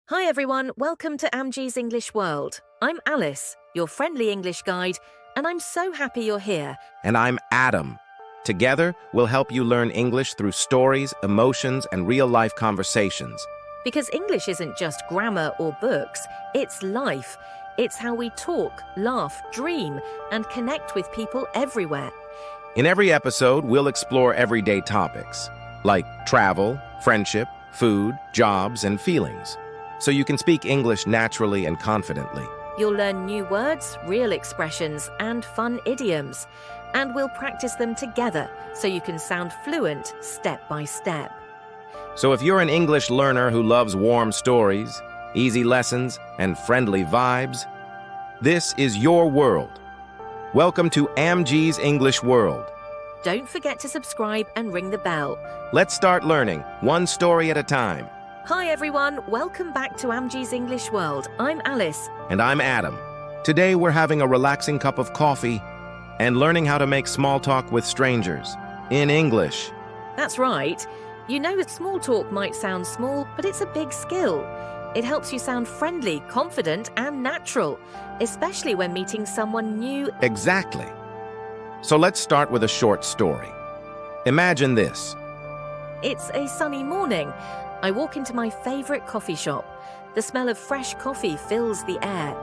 Hi everyone, welcome to Amjee's English World. I'm Alice, your friendly English guide, and I'm so happy you're here. And I'm Adam. Together, we'll help you learn English through stories, emotions, and real-life conversations. Because English isn't just grammar or books, it's life. It's how we talk, laugh, dream, and connect with people everywhere. In every episode, we'll explore everyday topics, like travel, friendship, food, jobs, and feelings, so you can speak English naturally and confidently. You'll learn new words, real expressions, and fun idioms. And we'll practice them together so you can sound fluent step by step. So if you're an English learner who loves warm stories, easy lessons, and friendly vibes, this is your world. Welcome to Amjee's English World. Don't forget to subscribe and ring the bell. Let's start learning, one story at a time. Hi everyone, welcome back to Amjee's English World. I'm Alice. And I'm Adam. Today we're having a relaxing cup of coffee and learning how to make small talk with strangers in English. That's right. You know, small talk might sound small, but it's a big skill. It helps you sound friendly, confident, and natural, especially when meeting someone new. Exactly. So let's start with a short story. Imagine this. It's a sunny morning. I walk into my favorite coffee shop. The smell of fresh coffee fills the air.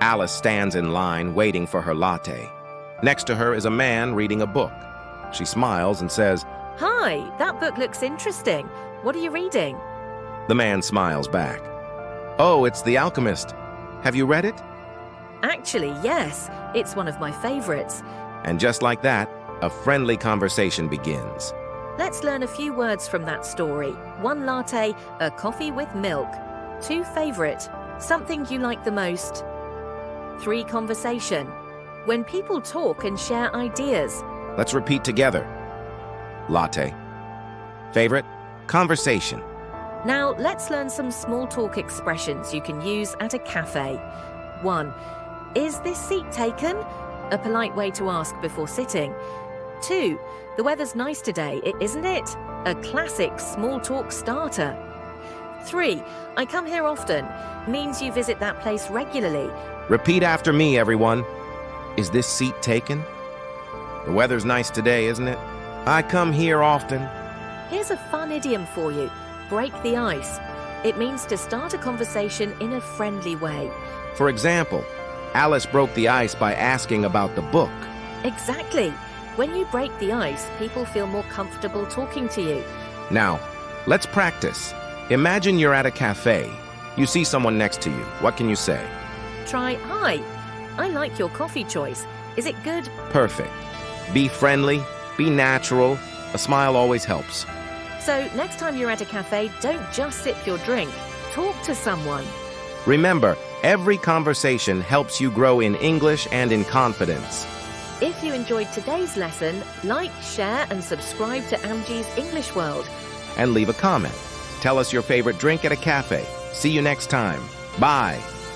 Alice stands in line waiting for her latte. Next to her is a man reading a book. She smiles and says, "Hi, that book looks interesting. What are you reading?" The man smiles back. "Oh, it's The Alchemist. Have you read it?" Actually, yes. It's one of my favorites. And just like that, a friendly conversation begins. Let's learn a few words from that story. 1 latte, a coffee with milk. 2 favorite, something you like the most. 3 conversation, when people talk and share ideas. Let's repeat together. Latte. Favorite, conversation. Now let's learn some small talk expressions you can use at a cafe. 1. Is this seat taken? A polite way to ask before sitting. 2. The weather's nice today, isn't it? A classic small talk starter. 3. I come here often, means you visit that place regularly. Repeat after me, everyone. Is this seat taken? The weather's nice today, isn't it? I come here often. Here's a fun idiom for you. Break the ice. It means to start a conversation in a friendly way. For example, Alice broke the ice by asking about the book. Exactly. When you break the ice, people feel more comfortable talking to you. Now, let's practice. Imagine you're at a cafe. You see someone next to you. What can you say? Try, "Hi, I like your coffee choice. Is it good?" Perfect. Be friendly, be natural. A smile always helps. So next time you're at a cafe, don't just sip your drink. Talk to someone. Remember, every conversation helps you grow in English and in confidence. If you enjoyed today's lesson, like, share, and subscribe to Amjee's English World. And leave a comment. Tell us your favorite drink at a cafe. See you next time. Bye.